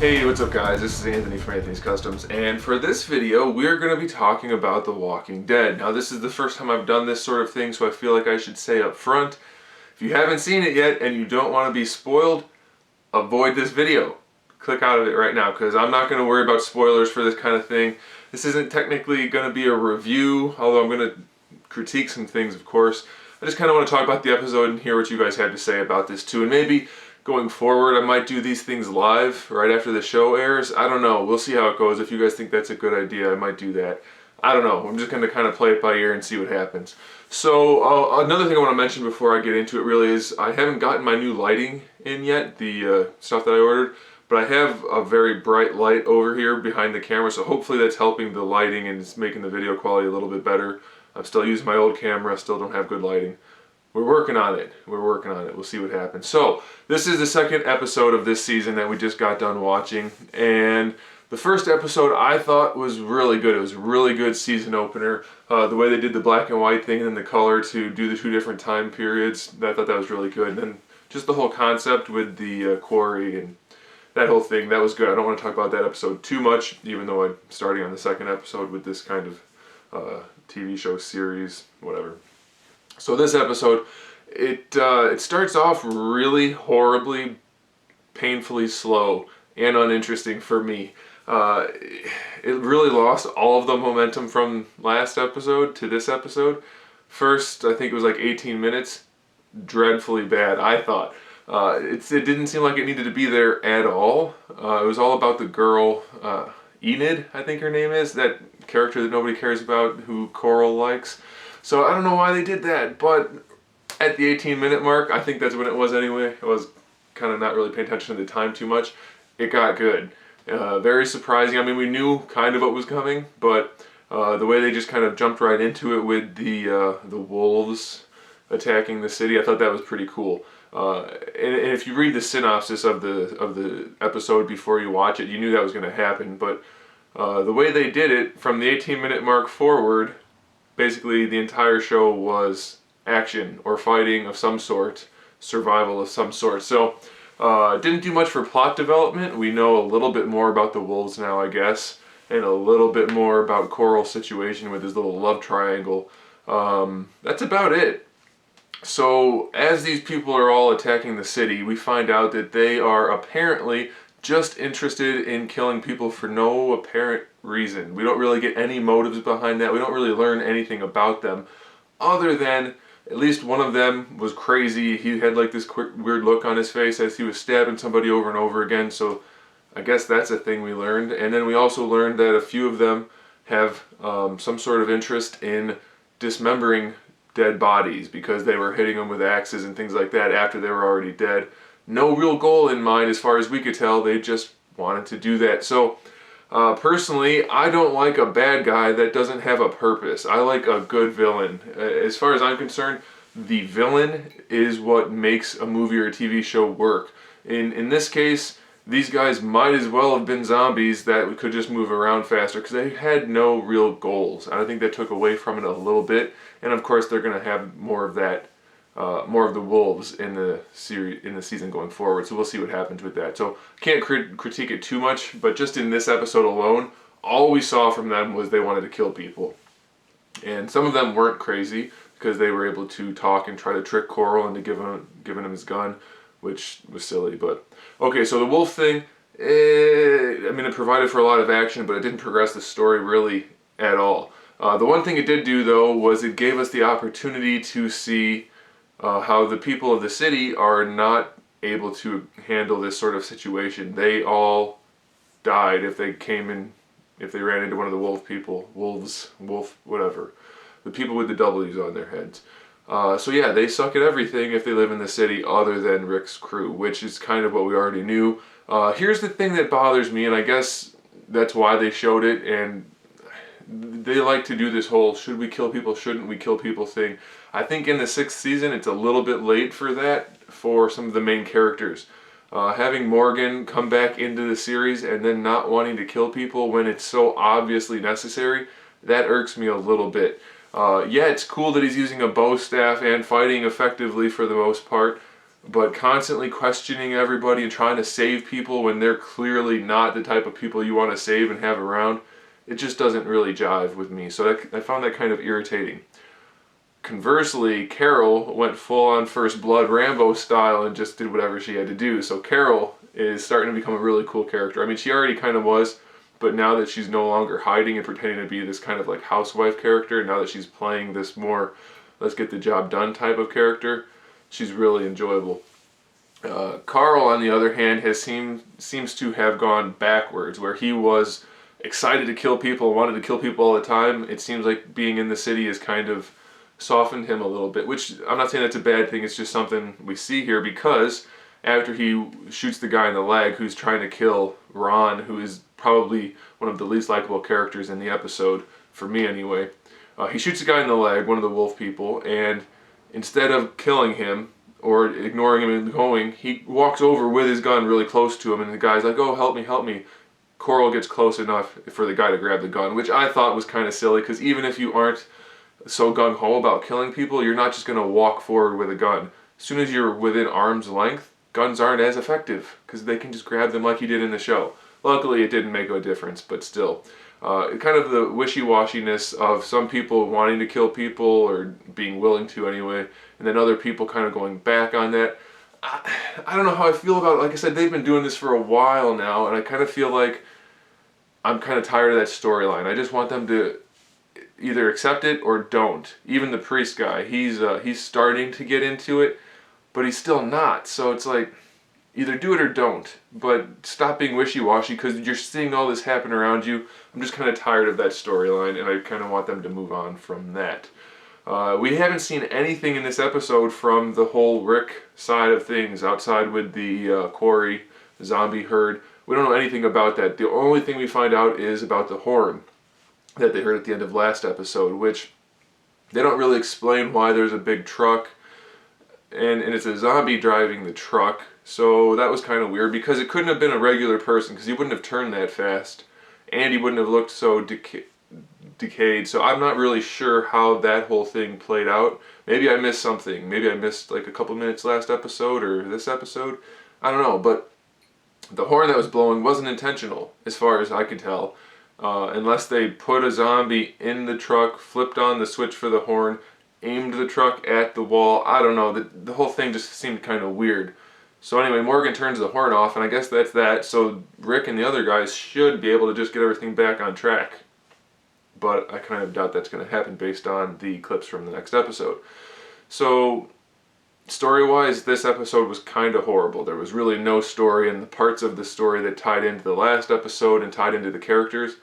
Hey, what's up guys? This is Anthony from Anthony's Customs, and for this video we're going to be talking about The Walking Dead. Now this is the first time I've done this sort of thing, so I feel like I should say up front, if you haven't seen it yet and you don't want to be spoiled, avoid this video. Click out of it right now, because I'm not going to worry about spoilers for this kind of thing. This isn't technically going to be a review, although I'm going to critique some things, of course. I just kind of want to talk about the episode and hear what you guys had to say about this too, and maybe going forward, I might do these things live right after the show airs. I don't know. We'll see how it goes. If you guys think that's a good idea, I might do that. I don't know. I'm just going to kind of play it by ear and see what happens. So another thing I want to mention before I get into it really is I haven't gotten my new lighting in yet, the stuff that I ordered, but I have a very bright light over here behind the camera, so hopefully that's helping the lighting and it's making the video quality a little bit better. I'm still using my old camera, still don't have good lighting. We're working on it. We're working on it. We'll see what happens. So, this is the second episode of this season that we just got done watching. And the first episode I thought was really good. It was a really good season opener. The way they did the black and white thing and then the color to do the two different time periods, I thought that was really good. And then just the whole concept with the quarry and that whole thing, that was good. I don't want to talk about that episode too much, even though I'm starting on the second episode with this kind of TV show series, whatever. So this episode, it starts off really horribly, painfully slow and uninteresting for me. It really lost all of the momentum from last episode to this episode. First, I think it was like 18 minutes, dreadfully bad, I thought. It didn't seem like it needed to be there at all. It was all about the girl, Enid, I think her name is, that character that nobody cares about who Coral likes. So I don't know why they did that, but at the 18-minute mark, I think that's when it was anyway. I was kind of not really paying attention to the time too much. It got good. Very surprising. I mean, we knew kind of what was coming, but the way they just kind of jumped right into it with the wolves attacking the city, I thought that was pretty cool. And if you read the synopsis of the episode before you watch it, you knew that was going to happen. But the way they did it, from the 18-minute mark forward, basically the entire show was action or fighting of some sort, survival of some sort. So didn't do much for plot development. We know a little bit more about the wolves now, I guess, and a little bit more about Coral's situation with his little love triangle. That's about it. So as these people are all attacking the city, we find out that they are apparently just interested in killing people for no apparent reason. We don't really get any motives behind that. We don't really learn anything about them other than at least one of them was crazy. He had like this quick weird look on his face as he was stabbing somebody over and over again, so I guess that's a thing we learned. And then we also learned that a few of them have some sort of interest in dismembering dead bodies because they were hitting them with axes and things like that after they were already dead. No real goal in mind as far as we could tell. They just wanted to do that. So personally, I don't like a bad guy that doesn't have a purpose. I like a good villain. As far as I'm concerned, the villain is what makes a movie or a TV show work. In this case, these guys might as well have been zombies that could just move around faster because they had no real goals. I think that took away from it a little bit. And of course, they're going to have more of that. More of the wolves in the season going forward, so we'll see what happens with that. So can't critique it too much, but just in this episode alone, all we saw from them was they wanted to kill people, and some of them weren't crazy because they were able to talk and try to trick Coral into giving him his gun, which was silly. But okay, so the wolf thing, I mean, it provided for a lot of action, but it didn't progress the story really at all. The one thing it did do though was it gave us the opportunity to see how the people of the city are not able to handle this sort of situation. They all died if they ran into one of the wolf, whatever. The people with the W's on their heads. So yeah, they suck at everything if they live in the city other than Rick's crew, which is kind of what we already knew. Here's the thing that bothers me, and I guess that's why they showed it, and they like to do this whole should we kill people, shouldn't we kill people thing. I think in the 6th season it's a little bit late for that for some of the main characters. Having Morgan come back into the series and then not wanting to kill people when it's so obviously necessary, that irks me a little bit. Yeah, it's cool that he's using a bow staff and fighting effectively for the most part, but constantly questioning everybody and trying to save people when they're clearly not the type of people you want to save and have around, it just doesn't really jive with me. So I found that kind of irritating. Conversely, Carol went full on First Blood Rambo style and just did whatever she had to do. So Carol is starting to become a really cool character. I mean, she already kind of was, but now that she's no longer hiding and pretending to be this kind of like housewife character, now that she's playing this more let's get the job done type of character, she's really enjoyable. Carl, on the other hand, seems to have gone backwards, where he was excited to kill people, wanted to kill people all the time. It seems like being in the city has kind of softened him a little bit, which I'm not saying that's a bad thing, it's just something we see here, because after he shoots the guy in the leg who's trying to kill Ron, who is probably one of the least likable characters in the episode, for me anyway, he shoots a guy in the leg, one of the wolf people, and instead of killing him or ignoring him and going, he walks over with his gun really close to him, and the guy's like, oh, help me, help me. Coral gets close enough for the guy to grab the gun, which I thought was kind of silly, because even if you aren't so gung-ho about killing people, you're not just going to walk forward with a gun. As soon as you're within arm's length, guns aren't as effective, because they can just grab them like you did in the show. Luckily, it didn't make a difference, but still. Kind of the wishy-washiness of some people wanting to kill people, or being willing to anyway, and then other people kind of going back on that. I don't know how I feel about it. Like I said, they've been doing this for a while now, and I kind of feel like I'm kind of tired of that storyline. I just want them to either accept it or don't. Even the priest guy, he's starting to get into it, but he's still not. So it's like, either do it or don't, but stop being wishy-washy, because you're seeing all this happen around you. I'm just kind of tired of that storyline, and I kind of want them to move on from that. We haven't seen anything in this episode from the whole Rick side of things, outside with the quarry, zombie herd. We don't know anything about that. The only thing we find out is about the horn that they heard at the end of last episode, which they don't really explain why there's a big truck, and it's a zombie driving the truck. So that was kind of weird, because it couldn't have been a regular person, because he wouldn't have turned that fast, and he wouldn't have looked so decayed. So I'm not really sure how that whole thing played out. Maybe I missed something. Maybe I missed like a couple minutes last episode or this episode. I don't know, but the horn that was blowing wasn't intentional, as far as I could tell. Unless they put a zombie in the truck, flipped on the switch for the horn, aimed the truck at the wall. I don't know. The whole thing just seemed kind of weird. So anyway, Morgan turns the horn off, and I guess that's that. So Rick and the other guys should be able to just get everything back on track. But I kind of doubt that's going to happen based on the clips from the next episode. So story-wise, this episode was kind of horrible. There was really no story, and the parts of the story that tied into the last episode and tied into the characters,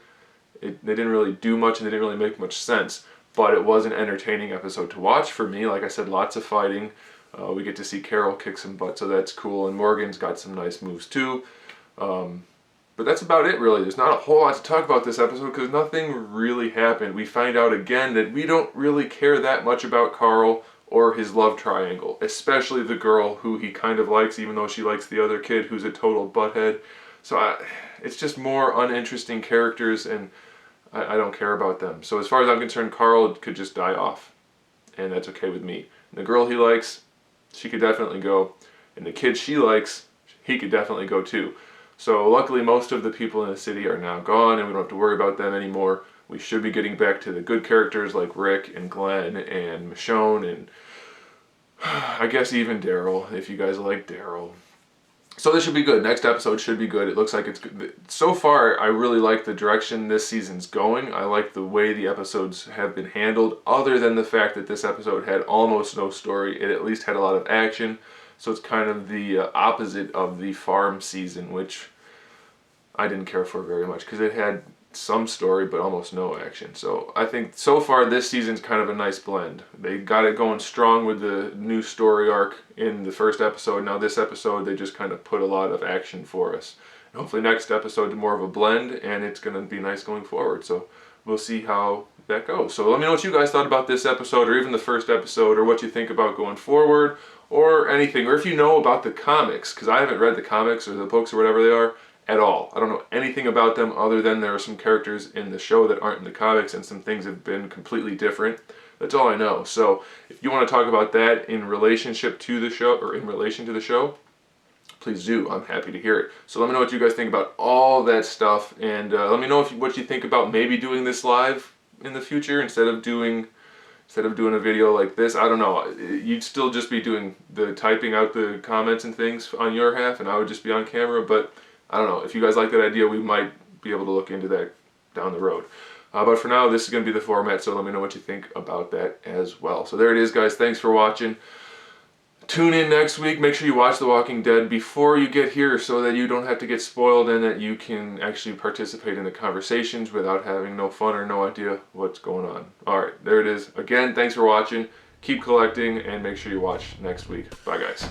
they didn't really do much, and they didn't really make much sense. But it was an entertaining episode to watch for me. Like I said, lots of fighting. We get to see Carol kick some butt, so that's cool. And Morgan's got some nice moves too. But that's about it, really. There's not a whole lot to talk about this episode, because nothing really happened. We find out again that we don't really care that much about Carl or his love triangle, especially the girl who he kind of likes, even though she likes the other kid who's a total butthead. So it's just more uninteresting characters, and I don't care about them. So as far as I'm concerned, Carl could just die off, and that's okay with me. And the girl he likes, she could definitely go. And the kid she likes, he could definitely go too. So luckily most of the people in the city are now gone, and we don't have to worry about them anymore. We should be getting back to the good characters like Rick and Glenn and Michonne, and I guess even Daryl, if you guys like Daryl. So this should be good. Next episode should be good. It looks like it's good. So far, I really like the direction this season's going. I like the way the episodes have been handled, other than the fact that this episode had almost no story. It at least had a lot of action. So it's kind of the opposite of the farm season, which I didn't care for very much, because it had some story but almost no action. So I think so far this season's kind of a nice blend. They got it going strong with the new story arc in the first episode. Now this episode they just kind of put a lot of action for us. And hopefully next episode more of a blend, and it's going to be nice going forward. So we'll see how that goes. So let me know what you guys thought about this episode, or even the first episode, or what you think about going forward, or anything. Or if you know about the comics, because I haven't read the comics or the books or whatever they are at all. I don't know anything about them, other than there are some characters in the show that aren't in the comics, and some things have been completely different. That's all I know. So if you want to talk about that in relationship to the show, or in relation to the show, please do. I'm happy to hear it. So let me know what you guys think about all that stuff, and let me know what you think about maybe doing this live in the future instead of doing a video like this. I don't know. You'd still just be doing the typing out the comments and things on your half, and I would just be on camera. But I don't know. If you guys like that idea, we might be able to look into that down the road. But for now, this is going to be the format, so let me know what you think about that as well. So there it is, guys. Thanks for watching. Tune in next week. Make sure you watch The Walking Dead before you get here so that you don't have to get spoiled and that you can actually participate in the conversations without having no fun or no idea what's going on. Alright, there it is. Again, thanks for watching. Keep collecting and make sure you watch next week. Bye, guys.